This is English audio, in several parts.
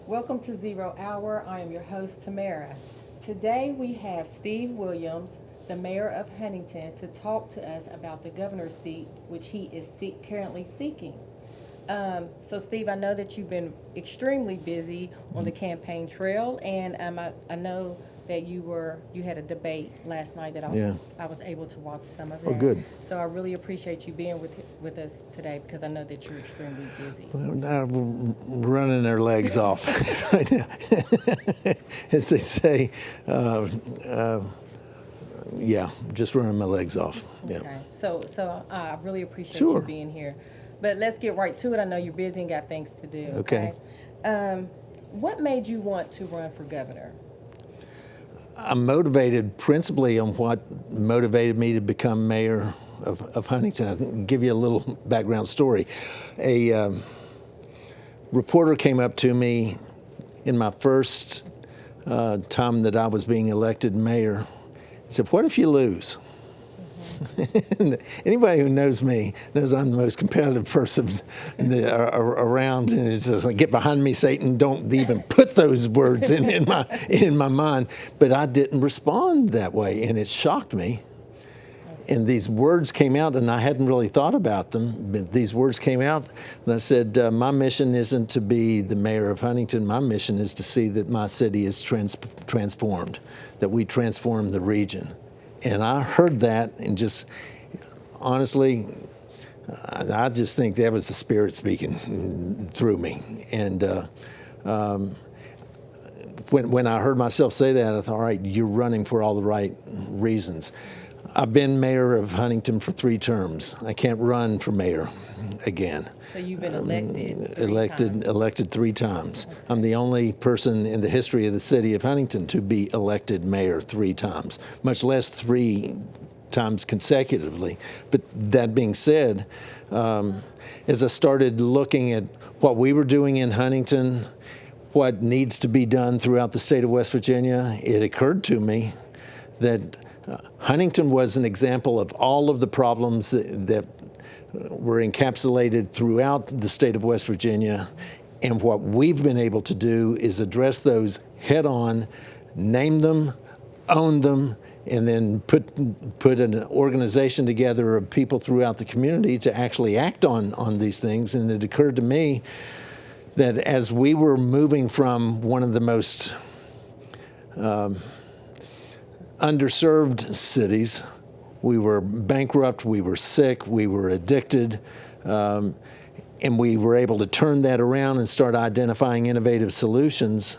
Welcome to Zero Hour. I am your host, Tamara. Today we have Steve Williams, the mayor of Huntington, to talk to us about the governor's seat, which he is currently seeking. So, Steve, I know that you've been extremely busy on the campaign trail, and I know that you had a debate last night that Yeah. I was able to watch some of Oh, that. good. So I really appreciate you being with us today because I know that you're extremely busy. We're running their legs off right now, as they say. Yeah, just running my legs off. Yeah. Okay. So I really appreciate Sure. you being here. But let's get right to it. I know you're busy and got things to do. Okay. What made you want to run for governor? I'm motivated principally on what motivated me to become mayor of Huntington. I'll give you a little background story. A reporter came up to me in my first time that I was being elected mayor and said, "What if you lose?" And anybody who knows me knows I'm the most competitive person around, and it's just like, "Get behind me, Satan!" Don't even put those words in my mind. But I didn't respond that way, and it shocked me. And these words came out, and I hadn't really thought about them. But these words came out, and I said, "My mission isn't to be the mayor of Huntington. My mission is to see that my city is transformed, that we transform the region." And I heard that, and just honestly, I just think that was the Spirit speaking through me. And when I heard myself say that, I thought, all right, you're running for all the right reasons. I've been mayor of Huntington for 3 terms. I can't run for mayor again. So you've been elected. Elected 3 times. I'm the only person in the history of the city of Huntington to be elected mayor 3 times, much less 3 times consecutively. But that being said, as I started looking at what we were doing in Huntington, what needs to be done throughout the state of West Virginia, it occurred to me that Huntington was an example of all of the problems that were encapsulated throughout the state of West Virginia. And what we've been able to do is address those head on, name them, own them, and then put an organization together of people throughout the community to actually act on these things. And it occurred to me that as we were moving from one of the most underserved cities, we were bankrupt, we were sick, we were addicted, and we were able to turn that around and start identifying innovative solutions.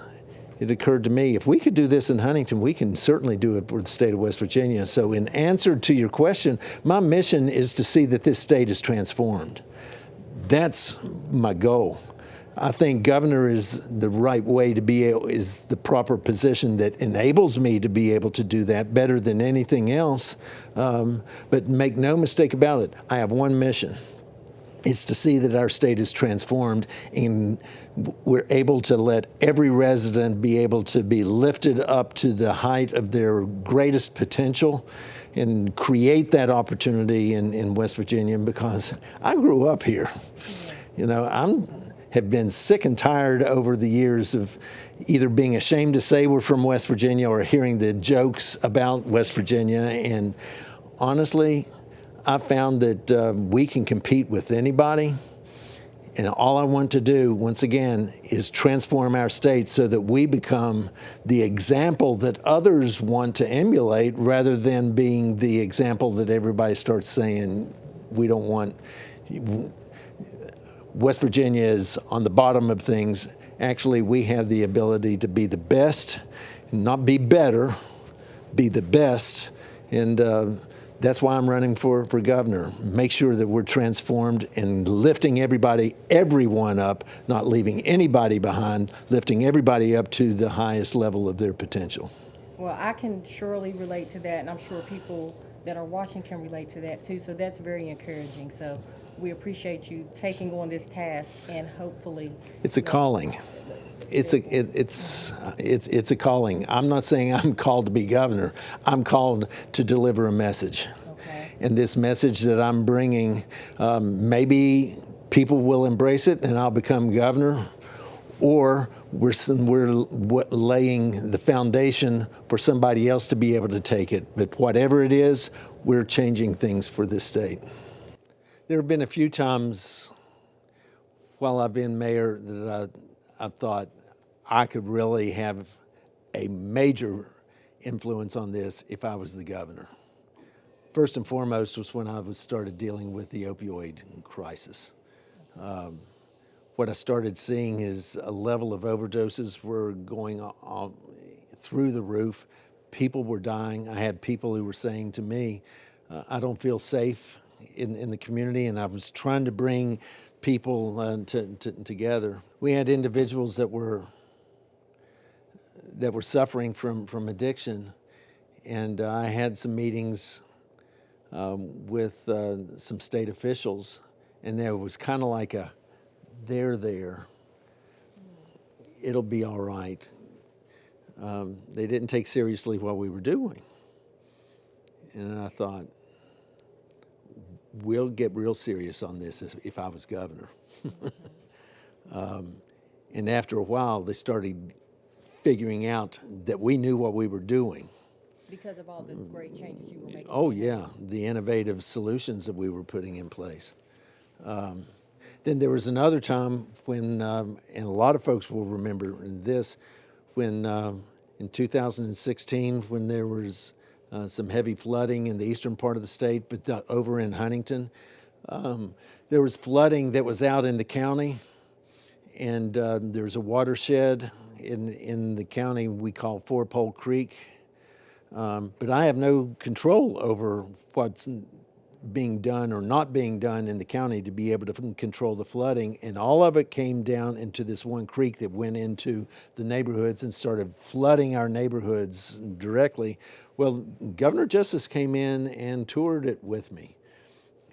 It occurred to me, if we could do this in Huntington, we can certainly do it for the state of West Virginia. So in answer to your question, my mission is to see that this state is transformed. That's my goal. I think governor is the right way to be able, is the proper position that enables me to be able to do that better than anything else. But make no mistake about it, I have one mission. It's to see that our state is transformed and we're able to let every resident be able to be lifted up to the height of their greatest potential and create that opportunity in West Virginia, because I grew up here. You know, have been sick and tired over the years of either being ashamed to say we're from West Virginia or hearing the jokes about West Virginia. And honestly, I found that we can compete with anybody. And all I want to do, once again, is transform our state so that we become the example that others want to emulate, rather than being the example that everybody starts saying we don't want. West Virginia is on the bottom of things. Actually, we have the ability to be the best, not be better, be the best. And that's why I'm running for governor. Make sure that we're transformed and lifting everyone up, not leaving anybody behind, lifting everybody up to the highest level of their potential. Well, I can surely relate to that, and I'm sure people that are watching can relate to that too. So that's very encouraging. So we appreciate you taking on this task, and hopefully it's a calling. It's a calling. I'm not saying I'm called to be governor. I'm called to deliver a message. Okay. And this message that I'm bringing, maybe people will embrace it and I'll become governor, or we're laying the foundation for somebody else to be able to take it. But whatever it is, we're changing things for this state. There have been a few times while I've been mayor that I've thought I could really have a major influence on this if I was the governor. First and foremost was when I started dealing with the opioid crisis. What I started seeing is a level of overdoses were going on through the roof. People were dying. I had people who were saying to me, I don't feel safe in the community, and I was trying to bring people together. We had individuals that were suffering from addiction, and I had some meetings with some state officials, and there was kind of like a, they're there, it'll be all right. They didn't take seriously what we were doing. And I thought, we'll get real serious on this if I was governor. And after a while, they started figuring out that we knew what we were doing. Because of all the great changes you were making. Oh, yeah, the innovative solutions that we were putting in place. Then there was another time when, and a lot of folks will remember this, when in 2016, when there was some heavy flooding in the eastern part of the state, but over in Huntington, there was flooding that was out in the county, and there's a watershed in the county we call Four Pole Creek. But I have no control over what's being done or not being done in the county to be able to control the flooding. And all of it came down into this one creek that went into the neighborhoods and started flooding our neighborhoods directly. Well, Governor Justice came in and toured it with me.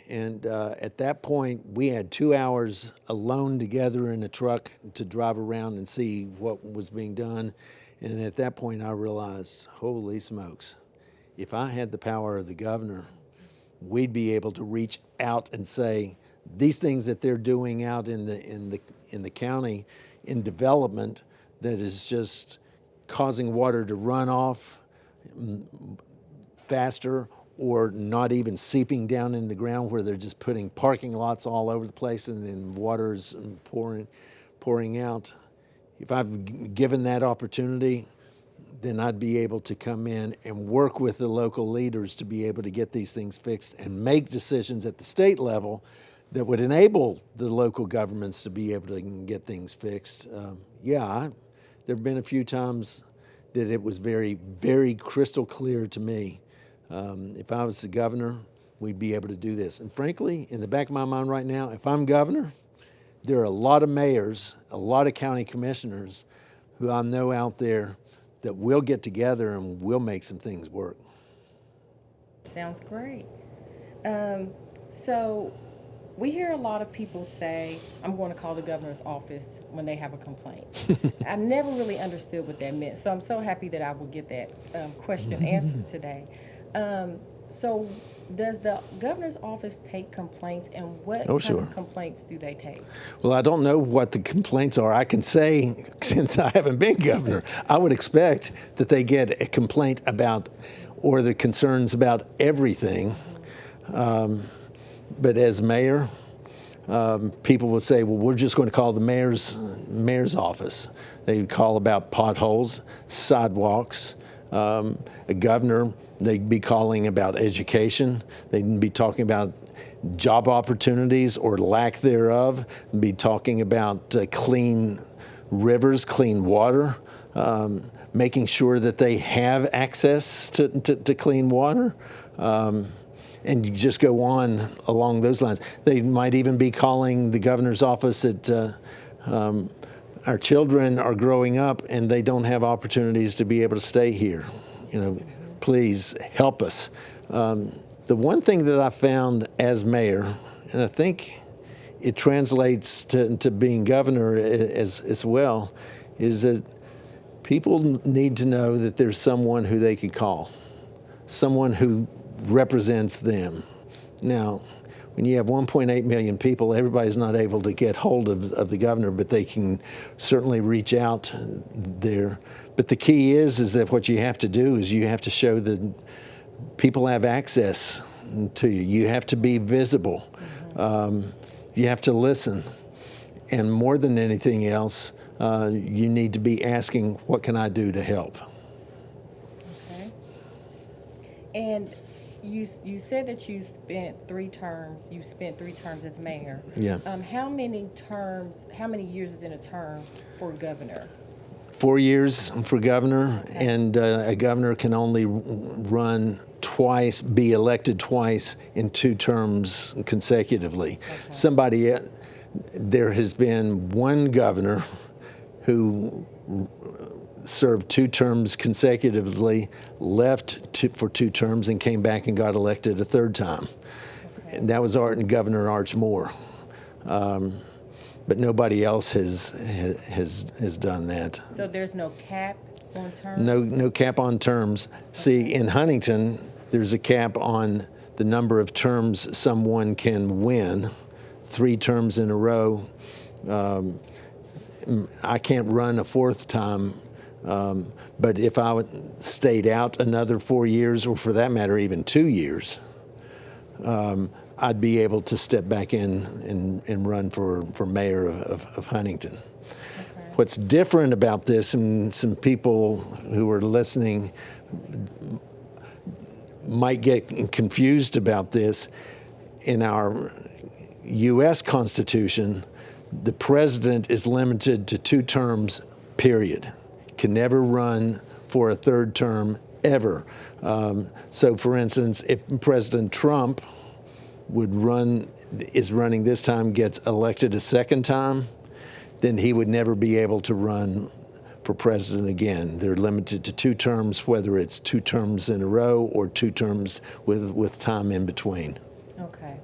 And at that point, we had 2 hours alone together in a truck to drive around and see what was being done. And at that point, I realized, holy smokes, if I had the power of the governor, we'd be able to reach out and say, these things that they're doing out in the county in development that is just causing water to run off faster or not even seeping down in the ground, where they're just putting parking lots all over the place and then water's pouring out. If I've given that opportunity, then I'd be able to come in and work with the local leaders to be able to get these things fixed and make decisions at the state level that would enable the local governments to be able to get things fixed. There have been a few times that it was very, very crystal clear to me. If I was the governor, we'd be able to do this. And frankly, in the back of my mind right now, if I'm governor, there are a lot of mayors, a lot of county commissioners who I know out there that we'll get together and we'll make some things work. Sounds great. So we hear a lot of people say, I'm going to call the governor's office when they have a complaint. I never really understood what that meant, so I'm so happy that I will get that question answered today. So does the governor's office take complaints, and what kind of complaints do they take? Well, I don't know what the complaints are. I can say, since I haven't been governor, I would expect that they get a complaint about, or the concerns about everything. But as mayor, people will say, well, we're just going to call the mayor's office. They would call about potholes, sidewalks. A governor, they'd be calling about education. They'd be talking about job opportunities or lack thereof. They'd be talking about clean rivers, clean water, making sure that they have access to clean water. And you just go on along those lines. They might even be calling the governor's office at our children are growing up and they don't have opportunities to be able to stay here. Please help us. The one thing that I found as mayor, and I think it translates to being governor as well, is that people need to know that there's someone who they can call, someone who represents them. Now, when you have 1.8 million people, everybody's not able to get hold of the governor, but they can certainly reach out there. But the key is that what you have to do is you have to show that people have access to you. You have to be visible. You have to listen. And more than anything else, you need to be asking, what can I do to help? Okay. And you said that you spent 3 terms. You spent 3 terms as mayor. Yeah. How many years is in a term for governor? 4 years for governor, and a governor can only run twice, be elected twice in 2 terms consecutively. Okay. There has been one governor who served 2 terms consecutively, left for 2 terms, and came back and got elected a 3rd time. Okay. And that was Governor Arch Moore. But nobody else has done that. So there's no cap on terms? No cap on terms. Okay. See, in Huntington, there's a cap on the number of terms someone can win, 3 terms in a row. I can't run a 4th time, but if I stayed out another 4 years, or for that matter, even 2 years, I'd be able to step back in and run for mayor of Huntington. Okay. What's different about this, and some people who are listening might get confused about this, in our U.S. Constitution, the president is limited to 2 terms, period. Can never run for a 3rd term, ever. So, for instance, if President Trump is running this time, gets elected a 2nd time, then he would never be able to run for president again. They're limited to 2 terms, whether it's 2 terms in a row or 2 terms with time in between. Okay.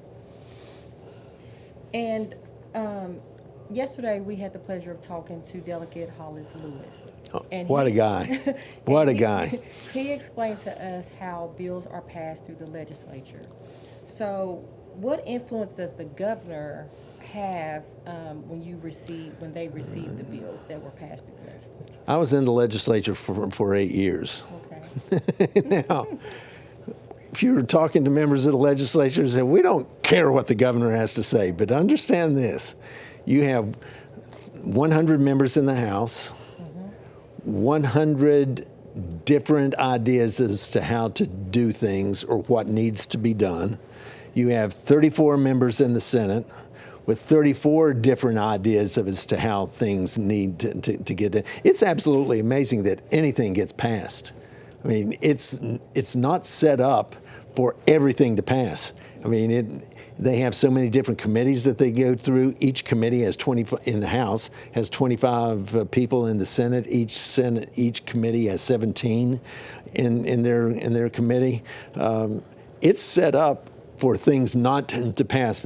And yesterday we had the pleasure of talking to Delegate Hollis Lewis. And what a guy. What a guy. He explained to us how bills are passed through the legislature. So what influence does the governor have when they receive the bills that were passed through the legislature? I was in the legislature for 8 years. Okay. Now, if you were talking to members of the legislature, they said, we don't care what the governor has to say, but understand this. You have 100 members in the House, 100 different ideas as to how to do things or what needs to be done. You have 34 members in the Senate with 34 different ideas as to how things need to get done. It's absolutely amazing that anything gets passed. I mean, it's not set up for everything to pass. I mean, they have so many different committees that they go through. Each committee has 20 in the House, has 25 people in the Senate. Each committee has 17 in their committee. It's set up for things not to pass,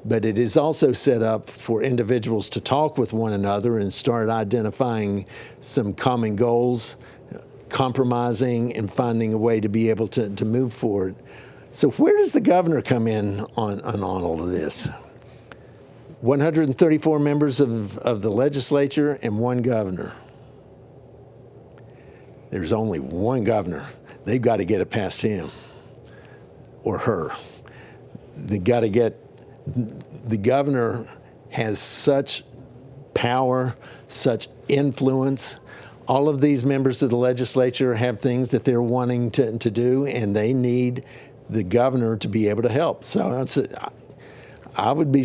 but it is also set up for individuals to talk with one another and start identifying some common goals, compromising, and finding a way to be able to move forward. So where does the governor come in on all of this? 134 members of the legislature and 1 governor. There's only 1 governor. They've got to get it past him or her. The governor has such power, such influence. All of these members of the legislature have things that they're wanting to do, and they need the governor to be able to help. So I would be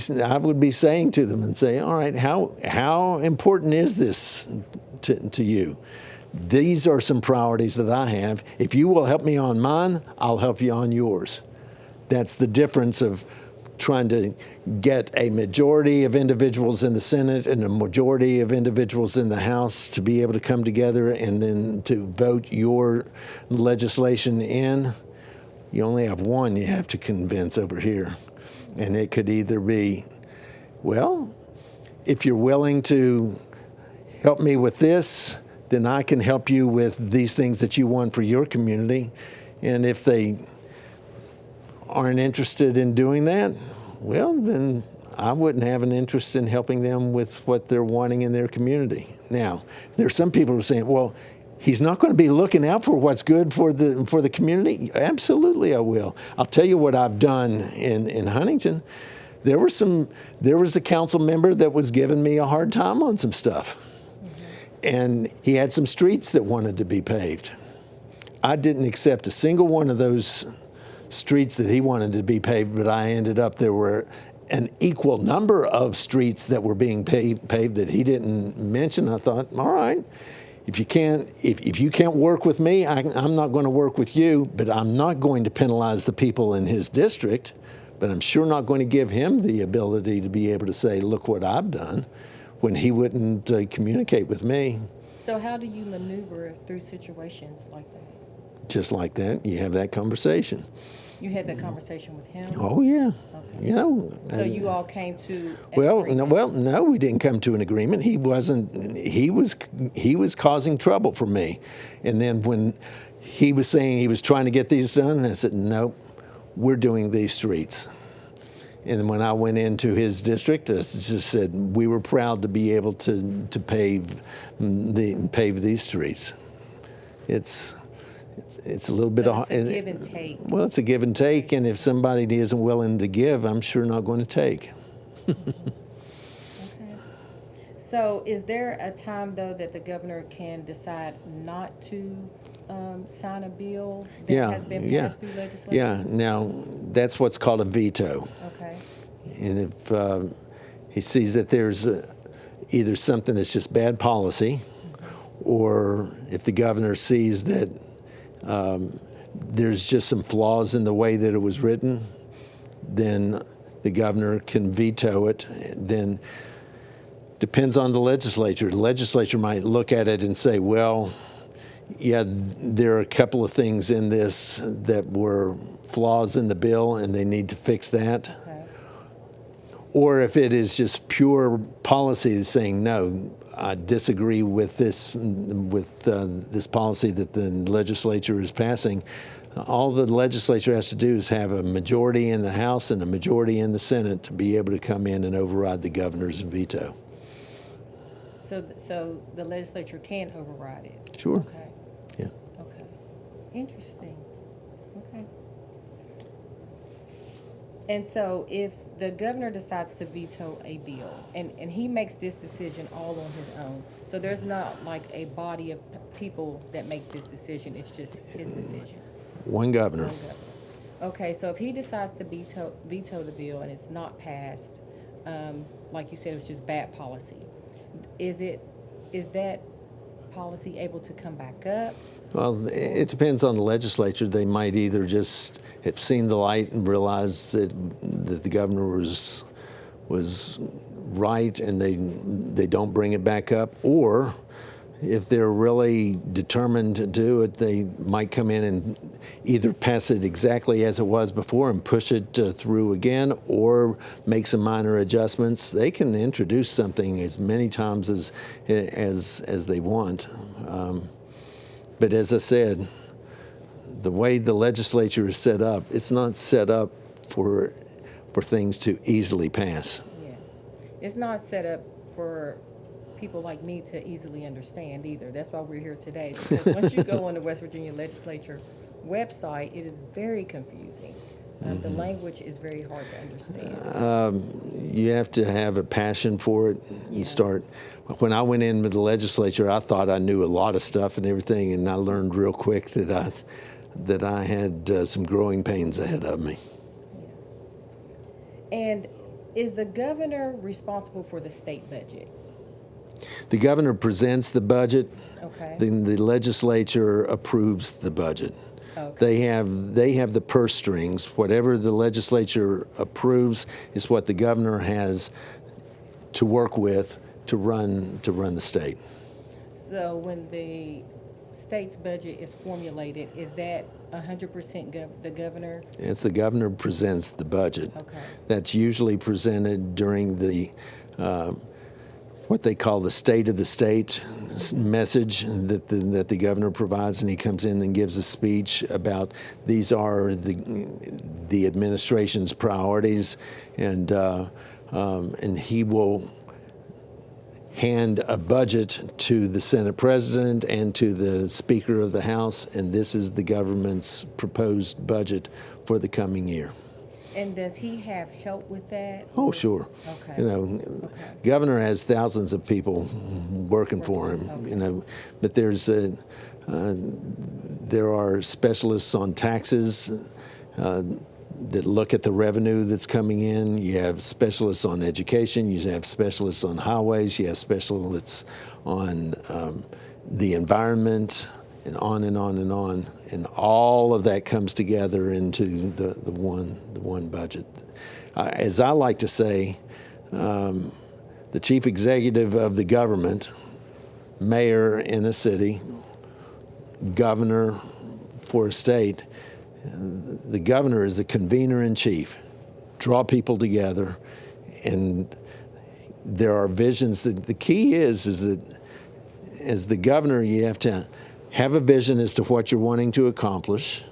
saying to them and say, all right, how important is this to you? These are some priorities that I have. If you will help me on mine, I'll help you on yours. That's the difference of trying to get a majority of individuals in the Senate and a majority of individuals in the House to be able to come together and then to vote your legislation in. You only have 1 you have to convince over here. And it could either be, well, if you're willing to help me with this, then I can help you with these things that you want for your community. And if they aren't interested in doing that, well, then I wouldn't have an interest in helping them with what they're wanting in their community. Now, there's some people who are saying, well, he's not going to be looking out for what's good for the community. Absolutely, I will. I'll tell you what I've done in Huntington. There was a council member that was giving me a hard time on some stuff. And he had some streets that wanted to be paved. I didn't accept a single one of those streets that he wanted to be paved, but there were an equal number of streets that were being paved that he didn't mention. I thought, all right, if you can't work with me, I'm not going to work with you, but I'm not going to penalize the people in his district, but I'm sure not going to give him the ability to be able to say, look what I've done, when he wouldn't communicate with me. So how do you maneuver through situations like that? Just like that, you have that conversation. You had that conversation with him? Oh, yeah. Okay. You know. So you all came to an Well, agreement? no, we didn't come to an agreement. He was causing trouble for me. And then when he was saying he was trying to get these done, I said, nope, we're doing these streets. And when I went into his district, I just said we were proud to be able to pave these streets. It's a little bit So it's a give and take. Well, it's a give and take, and if somebody isn't willing to give, I'm sure not going to take. Okay. So is there a time, though, that the governor can decide not to sign a bill that has been passed through legislation? Yeah. Now, that's what's called a veto. Okay. And if he sees that there's either something that's just bad policy, or if the governor sees that there's just some flaws in the way that it was written, then the governor can veto it. Then depends on the legislature. The legislature might look at it and say, well, yeah, there are a couple of things in this that were flaws in the bill and they need to fix that. Okay. Or if it is just pure policy saying, no, I disagree with this policy that the legislature is passing, all the legislature has to do is have a majority in the House and a majority in the Senate to be able to come in and override the governor's veto. So the legislature can override it? Sure. Okay. Yeah. Okay. Interesting. Okay. And so if the governor decides to veto a bill, and he makes this decision all on his own, so there's not like a body of people that make this decision, it's just his decision. One governor. One governor. Okay, so if he decides to veto the bill and it's not passed, like you said, it was just bad policy, is that policy able to come back up? Well, it depends on the legislature. They might either just have seen the light and realized that the governor was right and they don't bring it back up, or if they're really determined to do it, they might come in and either pass it exactly as it was before and push it through again, or make some minor adjustments. They can introduce something as many times as they want. But as I said, the way the legislature is set up, it's not set up for things to easily pass. Yeah. It's not set up for people like me to easily understand either. That's why we're here today. Because once you go on the West Virginia Legislature website, it is very confusing. The language is very hard to understand. You have to have a passion for it and start. When I went in with the legislature, I thought I knew a lot of stuff and everything, and I learned real quick that I had some growing pains ahead of me. Yeah. And is the governor responsible for the state budget? The governor presents the budget. Okay. Then the legislature approves the budget. Okay. They have the purse strings. Whatever the legislature approves is what the governor has to work with to run the state. So when the state's budget is formulated, is that 100% the governor? It's the governor presents the budget. Okay. That's usually presented during the what they call the State of the State message that the governor provides, and he comes in and gives a speech about these are the administration's priorities, and he will hand a budget to the Senate President and to the Speaker of the House, and this is the government's proposed budget for the coming year. And does he have help with that? Oh, sure. Okay. You know, governor has thousands of people working for him. Okay. You know, but there are specialists on taxes that look at the revenue that's coming in. You have specialists on education. You have specialists on highways. You have specialists on the environment, and on and on and on. And all of that comes together into the one budget. As I like to say, the chief executive of the government, mayor in a city, governor for a state, the governor is the convener in chief. Draw people together, and there are visions. The key is that as the governor, you have to have a vision as to what you're wanting to accomplish,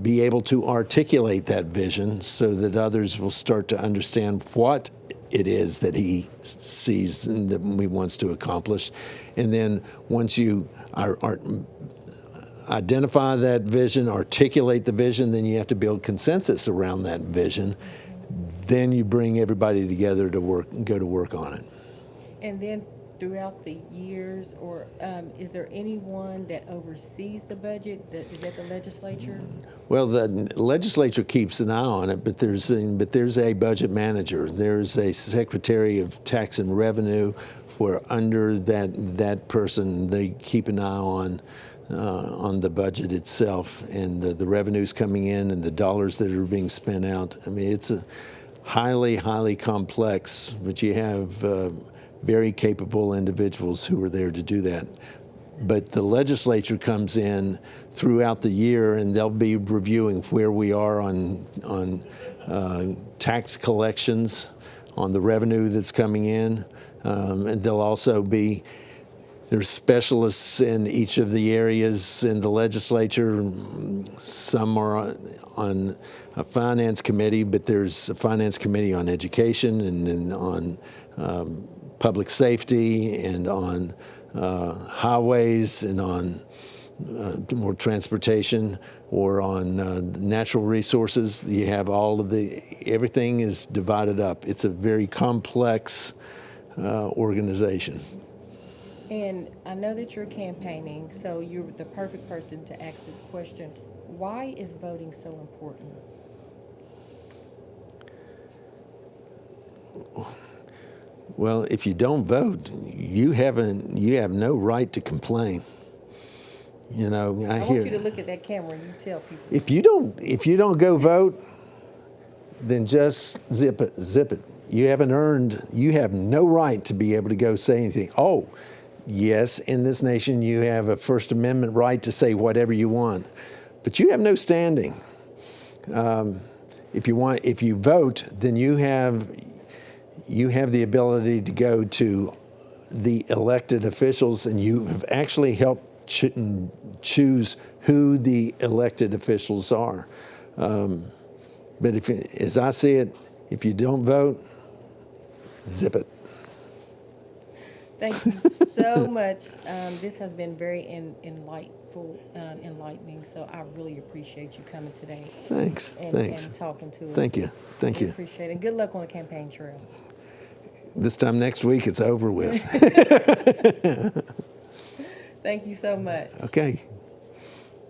be able to articulate that vision so that others will start to understand what it is that he sees and that he wants to accomplish. And then once you identify that vision, articulate the vision, then you have to build consensus around that vision. Then you bring everybody together to go to work on it. And then throughout the years, or is there anyone that oversees the budget? Is that the legislature? Well, the legislature keeps an eye on it, but there's a budget manager. There's a secretary of tax and revenue, where under that person they keep an eye on the budget itself and the revenues coming in and the dollars that are being spent out. I mean, it's a highly complex, but you have very capable individuals who are there to do that. But the legislature comes in throughout the year, and they'll be reviewing where we are on tax collections, on the revenue that's coming in, and they'll also be there's specialists in each of the areas in the legislature. Some are on a finance committee, but there's a finance committee on education and on public safety and on highways and on more transportation or on natural resources. You have everything is divided up. It's a very complex organization. And I know that you're campaigning, so you're the perfect person to ask this question. Why is voting so important? Well, if you don't vote, you have no right to complain. You know, I want you to look at that camera and you tell people. If you don't go vote, then just zip it. You have no right to be able to go say anything. Oh, yes, in this nation you have a First Amendment right to say whatever you want, but you have no standing. If you vote, then you have the ability to go to the elected officials, and you have actually helped choose who the elected officials are. But as I see it, if you don't vote, zip it. Thank you so much. This has been very enlightening. So I really appreciate you coming today. Thanks. And talking to us. Thank you. We appreciate it. And good luck on the campaign trail. This time next week, it's over with. Thank you so much. Okay.